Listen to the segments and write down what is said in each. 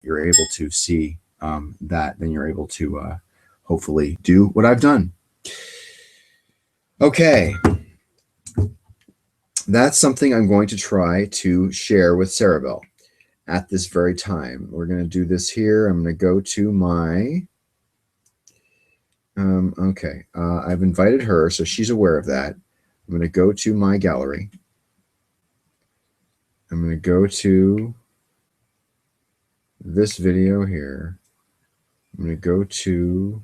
you're able to see that, then you're able to hopefully do what I've done. Okay. That's something I'm going to try to share with Sarabelle at this very time. We're going to do this here. I'm going to go to my, okay, I've invited her, so she's aware of that. I'm going to go to my gallery. I'm going to go to this video here. I'm going to go to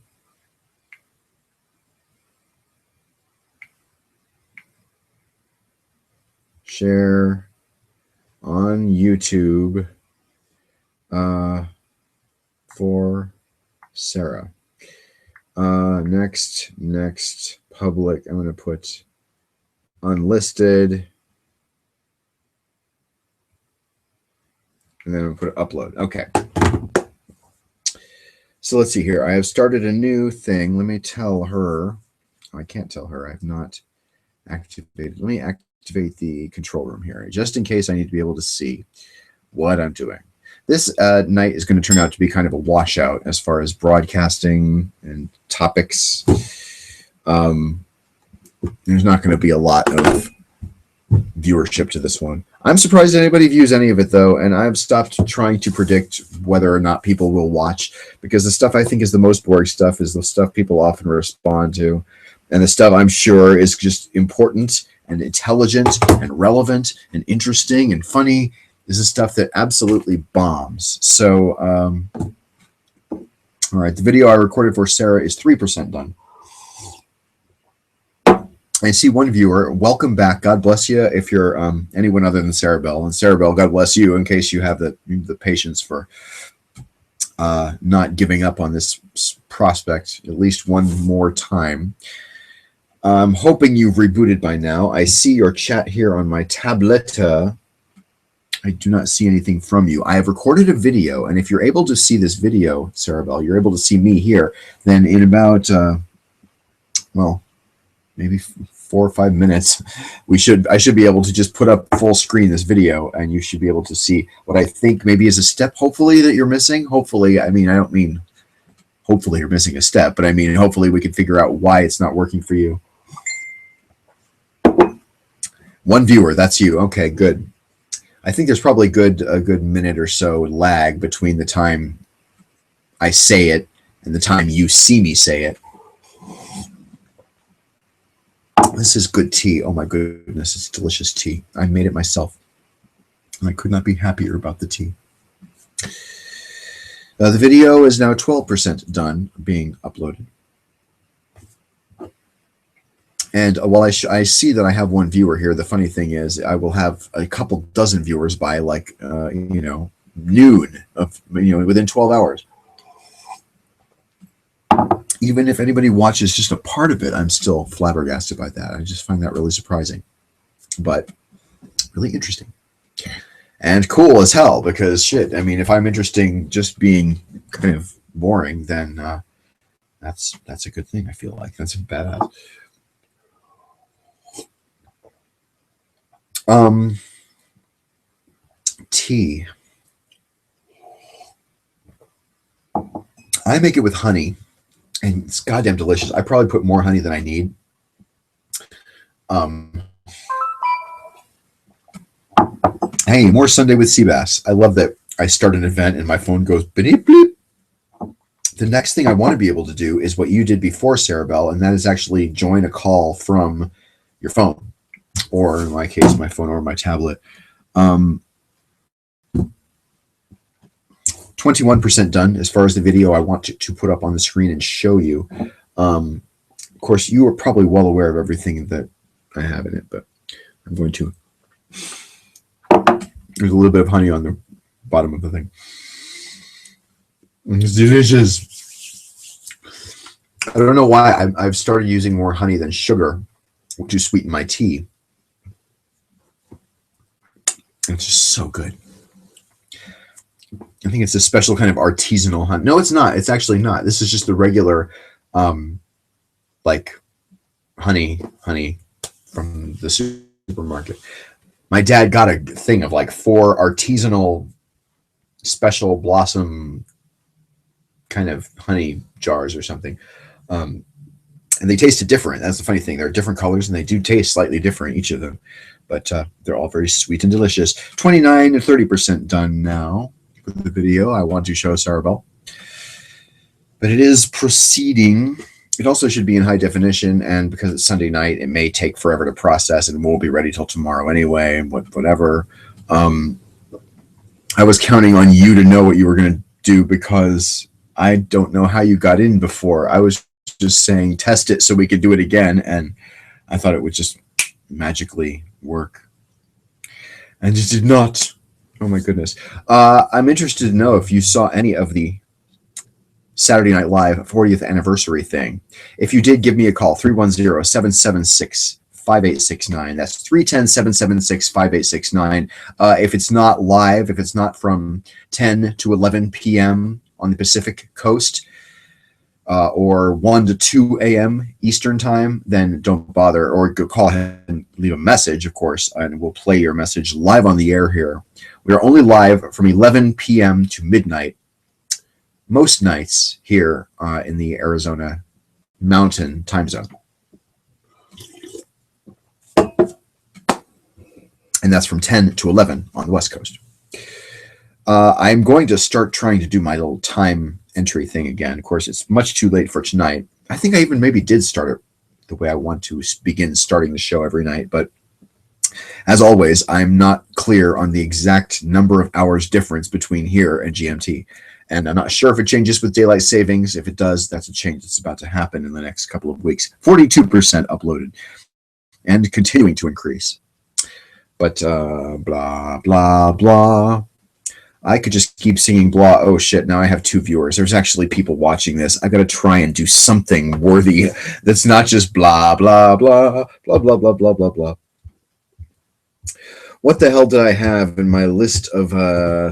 share on YouTube for Sarah. Next public, I'm going to put unlisted. And then I'm going to put upload. Okay. So let's see here. I have started a new thing. Let me tell her. Oh, I can't tell her. I have not activated. Let me activate the control room here, just in case I need to be able to see what I'm doing. This night is going to turn out to be kind of a washout as far as broadcasting and topics. There's not going to be a lot of viewership to this one. I'm surprised anybody views any of it, though, and I've stopped trying to predict whether or not people will watch, because the stuff I think is the most boring stuff is the stuff people often respond to, and the stuff I'm sure is just important and intelligent and relevant and interesting and funny is the stuff that absolutely bombs. So, all right, the video I recorded for Sarah is 3% done. I see one viewer. Welcome back. God bless you. If you're anyone other than Sarabelle, and Sarabelle, God bless you in case you have the patience for not giving up on this prospect at least one more time. I'm hoping you've rebooted by now. I see your chat here on my tablet. I do not see anything from you. I have recorded a video, and if you're able to see this video, Sarabelle, you're able to see me here. Then in about well, maybe 4 or 5 minutes, I should be able to just put up full screen this video, and you should be able to see what I think maybe is a step, hopefully, that you're missing. Hopefully, I mean, I don't mean hopefully you're missing a step, but I mean, hopefully we can figure out why it's not working for you. One viewer, that's you. Okay, good. I think there's probably a good minute or so lag between the time I say it and the time you see me say it. This is good tea. Oh my goodness, it's delicious tea. I made it myself, and I could not be happier about the tea. The video is now 12% done being uploaded. And while I see that I have one viewer here, the funny thing is I will have a couple dozen viewers by like, noon of, within 12 hours. Even if anybody watches just a part of it, I'm still flabbergasted by that. I just find that really surprising, but really interesting and cool as hell, because shit, I mean, if I'm interesting just being kind of boring, then that's a good thing. I feel like that's badass. Tea. I make it with honey, and it's goddamn delicious. I probably put more honey than I need. Hey, more Sunday with cBas. I love that I start an event and my phone goes beep bleep. The next thing I want to be able to do is what you did before, Sarabelle, and that is actually join a call from your phone, or in my case, my phone or my tablet. 21% done as far as the video I want to put up on the screen and show you. Of course, you are probably well aware of everything that I have in it, but I'm going to. There's a little bit of honey on the bottom of the thing. It's delicious. I don't know why I've started using more honey than sugar to sweeten my tea. It's just so good. I think it's a special kind of artisanal honey. No, it's not. It's actually not. This is just the regular, like honey from the supermarket. My dad got a thing of like 4 artisanal special blossom kind of honey jars or something. And they tasted different. That's the funny thing. They're different colors and they do taste slightly different, each of them. But they're all very sweet and delicious. 29 to 30% done now for the video I want to show Sarabelle. But it is proceeding. It also should be in high definition, and because it's Sunday night, it may take forever to process, and won't be ready till tomorrow anyway, and whatever. I was counting on you to know what you were going to do, because I don't know how you got in before. I was just saying test it so we could do it again, and I thought it would just magically work. And it did not. Oh my goodness. I'm interested to know if you saw any of the Saturday Night Live 40th anniversary thing. If you did, give me a call, 310-776-5869. That's 310-776-5869. If it's not live, if it's not from 10 to 11 p.m. on the Pacific Coast, or 1 to 2 a.m. Eastern time, then don't bother, or go call ahead and leave a message, of course, and we'll play your message live on the air here. We are only live from 11 p.m. to midnight most nights here in the Arizona Mountain time zone. And that's from 10 to 11 on the West Coast. I'm going to start trying to do my little time entry thing again. Of course, it's much too late for tonight. I think I even maybe did start it the way I want to begin starting the show every night. But as always, I'm not clear on the exact number of hours difference between here and GMT. And I'm not sure if it changes with daylight savings. If it does, that's a change that's about to happen in the next couple of weeks. 42% uploaded and continuing to increase. But blah, blah, blah. I could just keep singing blah. Oh, shit. Now I have 2 viewers. There's actually people watching this. I got to try and do something worthy that's not just blah, blah, blah, blah, blah, blah, blah, blah, blah. What the hell did I have in my list of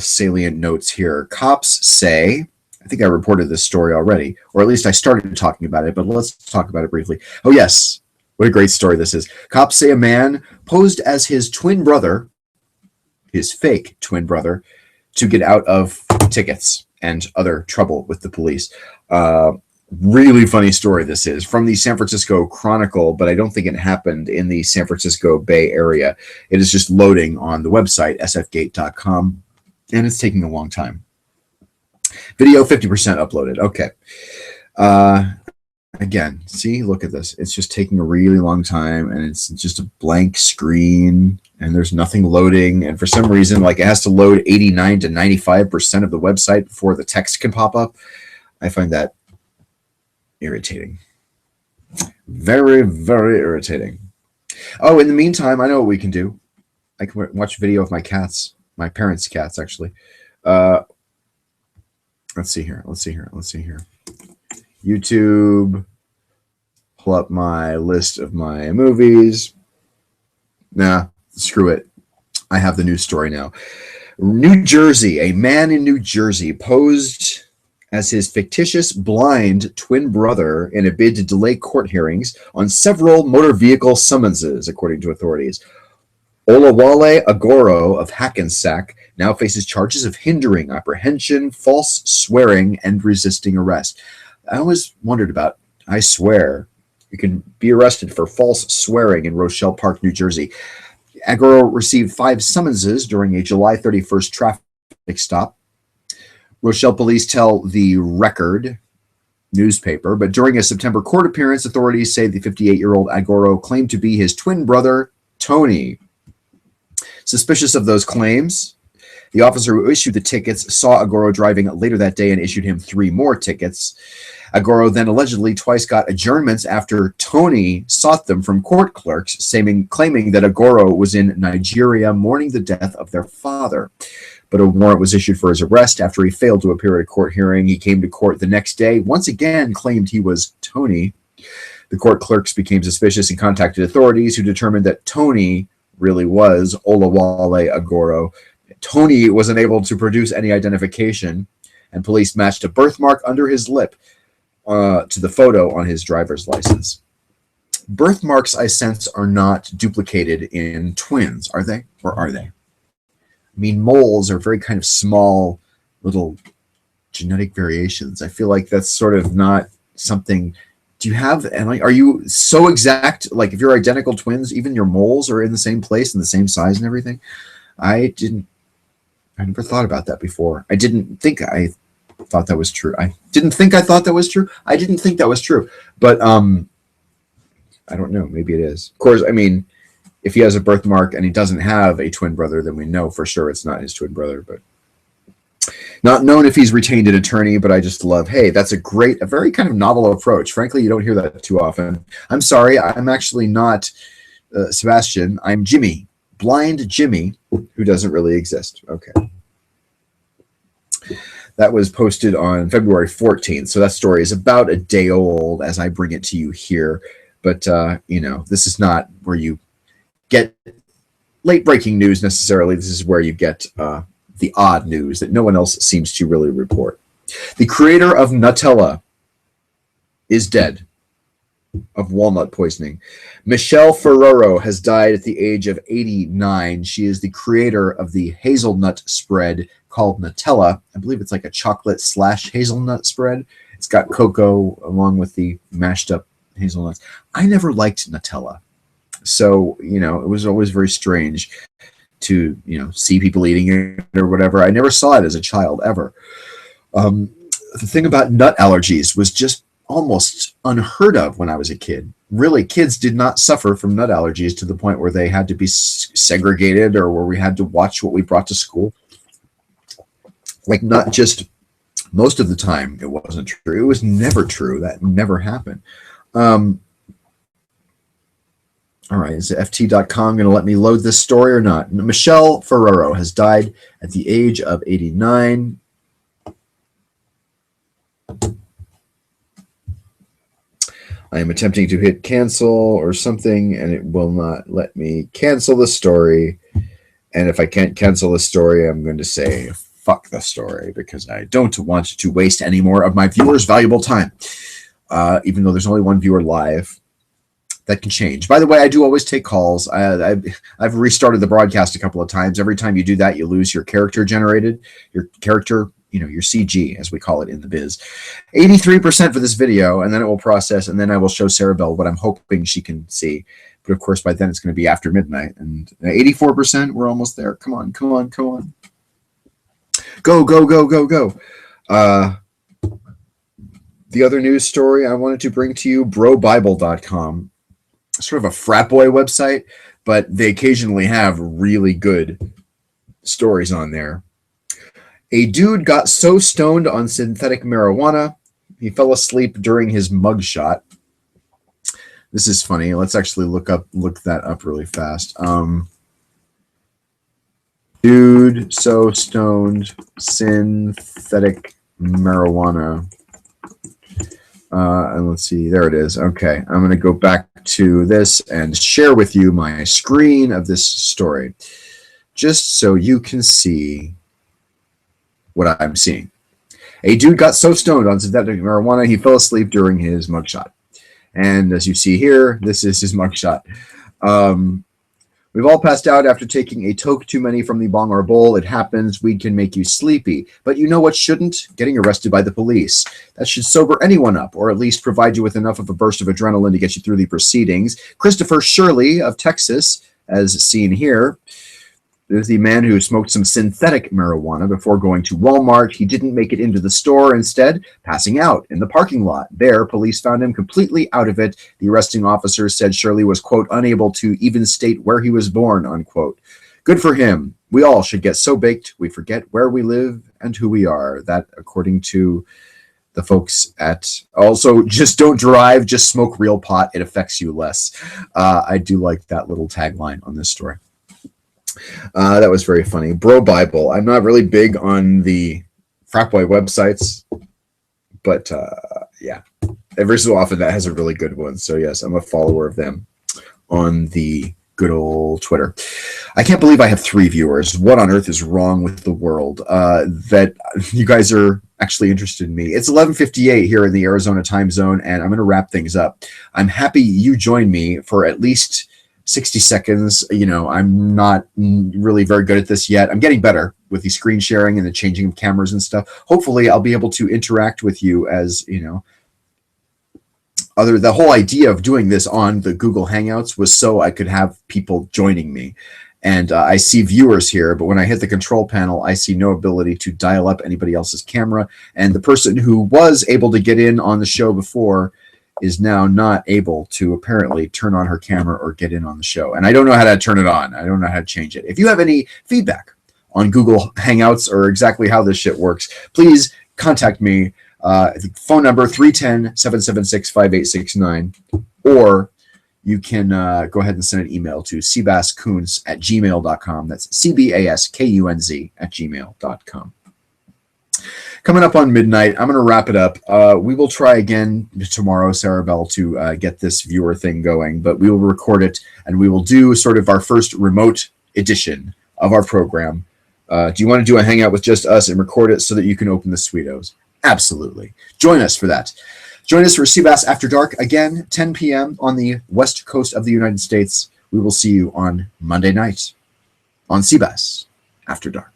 salient notes here? Cops say, I think I reported this story already, or at least I started talking about it, but let's talk about it briefly. Oh, yes. What a great story this is. Cops say a man posed as his twin brother, his fake twin brother, to get out of tickets and other trouble with the police. Really funny story this is, from the San Francisco Chronicle, but I don't think it happened in the San Francisco Bay Area. It is just loading on the website, sfgate.com, and it's taking a long time. Video 50% uploaded. Okay. Again, see, look at this. It's just taking a really long time, and it's just a blank screen, and there's nothing loading. And for some reason, like, it has to load 89 to 95% of the website before the text can pop up. I find that irritating. Very, very irritating. Oh, in the meantime, I know what we can do. I can watch video of my cats, my parents' cats, actually. Let's see here. YouTube. Pull up my list of my movies. Nah, screw it. I have the news story now. New Jersey. A man in New Jersey posed as his fictitious blind twin brother in a bid to delay court hearings on several motor vehicle summonses, according to authorities. Olawale Agoro of Hackensack now faces charges of hindering apprehension, false swearing, and resisting arrest. I always wondered about, I swear, you can be arrested for false swearing in Rochelle Park, New Jersey. Agoro received 5 summonses during a July 31st traffic stop. Rochelle police tell the Record newspaper, but during a September court appearance, authorities say the 58-year-old Agoro claimed to be his twin brother, Tony. Suspicious of those claims, the officer who issued the tickets saw Agoro driving later that day and issued him 3 more tickets. Agoro then allegedly twice got adjournments after Tony sought them from court clerks, claiming that Agoro was in Nigeria mourning the death of their father. But a warrant was issued for his arrest after he failed to appear at a court hearing. He came to court the next day, once again claimed he was Tony. The court clerks became suspicious and contacted authorities, who determined that Tony really was Olawale Agoro. Tony was unable to produce any identification, and police matched a birthmark under his lip to the photo on his driver's license. Birthmarks, I sense, are not duplicated in twins, are they? Or are they? I mean, moles are very kind of small little genetic variations. I feel like that's sort of not something. Do you have, and like, are you so exact? Like, if you're identical twins, even your moles are in the same place and the same size and everything. I never thought about that before. I didn't think I thought that was true. I didn't think I thought that was true. I didn't think that was true. But I don't know. Maybe it is. Of course, I mean, if he has a birthmark and he doesn't have a twin brother, then we know for sure it's not his twin brother. But not known if he's retained an attorney, but I just love, hey, that's a very kind of novel approach. Frankly, you don't hear that too often. I'm sorry, I'm actually not Sebastian. I'm Jimmy, blind Jimmy, who doesn't really exist. Okay. That was posted on February 14th, so that story is about a day old as I bring it to you here. But, you know, this is not where you get late breaking news necessarily. This is where you get the odd news that no one else seems to really report. The creator of Nutella is dead of walnut poisoning. Michelle Ferrero has died at the age of 89. She is the creator of the hazelnut spread called Nutella. I believe it's like a chocolate / hazelnut spread. It's got cocoa along with the mashed up hazelnuts. I never liked Nutella. So, you know, it was always very strange to, you know, see people eating it or whatever. I never saw it as a child ever. The thing about nut allergies was just almost unheard of when I was a kid. Really, kids did not suffer from nut allergies to the point where they had to be segregated or where we had to watch what we brought to school. Like, not just most of the time it wasn't true. It was never true. That never happened. All right, is FT.com going to let me load this story or not? Michelle Ferrero has died at the age of 89. I am attempting to hit cancel or something, and it will not let me cancel the story. And if I can't cancel the story, I'm going to say, fuck the story, because I don't want to waste any more of my viewers' valuable time. Even though there's only one viewer live. That can change. By the way, I do always take calls. I've restarted the broadcast a couple of times. Every time you do that, you lose your character generated, your character, you know, your CG, as we call it in the biz. 83% for this video, and then it will process, and then I will show Sarah Bell what I'm hoping she can see. But of course, by then it's going to be after midnight. And 84%, we're almost there. Come on, come on, come on. Go, go, go, go, go. The other news story I wanted to bring to you, brobible.com. Sort of a frat boy website, but they occasionally have really good stories on there. A dude got so stoned on synthetic marijuana, he fell asleep during his mugshot. This is funny. Let's actually look that up really fast. Dude so stoned, synthetic marijuana. And let's see, there it is. Okay, I'm going to go back to this and share with you my screen of this story, just so you can see what I'm seeing. A dude got so stoned on synthetic marijuana, he fell asleep during his mugshot. And as you see here, this is his mugshot. We've all passed out after taking a toke too many from the bong or bowl. It happens. Weed can make you sleepy. But you know what shouldn't? Getting arrested by the police. That should sober anyone up, or at least provide you with enough of a burst of adrenaline to get you through the proceedings. Christopher Shirley of Texas, as seen here, is the man who smoked some synthetic marijuana before going to Walmart. He didn't make it into the store, instead passing out in the parking lot. There, police found him completely out of it. The arresting officer said Shirley was, quote, unable to even state where he was born, unquote. Good for him. We all should get so baked we forget where we live and who we are. That, according to the folks at also, just don't drive, just smoke real pot. It affects you less. I do like that little tagline on this story. That was very funny. Bro Bible. I'm not really big on the frat boy websites, but yeah, every so often that has a really good one. So yes, I'm a follower of them on the good old Twitter. I can't believe I have 3 viewers. What on earth is wrong with the world? That you guys are actually interested in me. It's 11:58 here in the Arizona time zone, and I'm going to wrap things up. I'm happy you joined me for at least 60 seconds. You know, I'm not really very good at this yet. I'm getting better with the screen sharing and the changing of cameras and stuff. Hopefully I'll be able to interact with you as, the whole idea of doing this on the Google Hangouts was so I could have people joining me. And I see viewers here, but when I hit the control panel, I see no ability to dial up anybody else's camera. And the person who was able to get in on the show before is now not able to apparently turn on her camera or get in on the show. And I don't know how to turn it on. I don't know how to change it. If you have any feedback on Google Hangouts or exactly how this shit works, please contact me. Phone number 310-776-5869, or you can go ahead and send an email to cbaskunz@gmail.com. That's cbaskunz@gmail.com. Coming up on midnight, I'm going to wrap it up. We will try again tomorrow, Sarah Bell, to get this viewer thing going, but we will record it, and we will do sort of our first remote edition of our program. Do you want to do a hangout with just us and record it so that you can open the Sweetos? Absolutely. Join us for that. Join us for cBas After Dark, again, 10 p.m. on the west coast of the United States. We will see you on Monday night on cBas After Dark.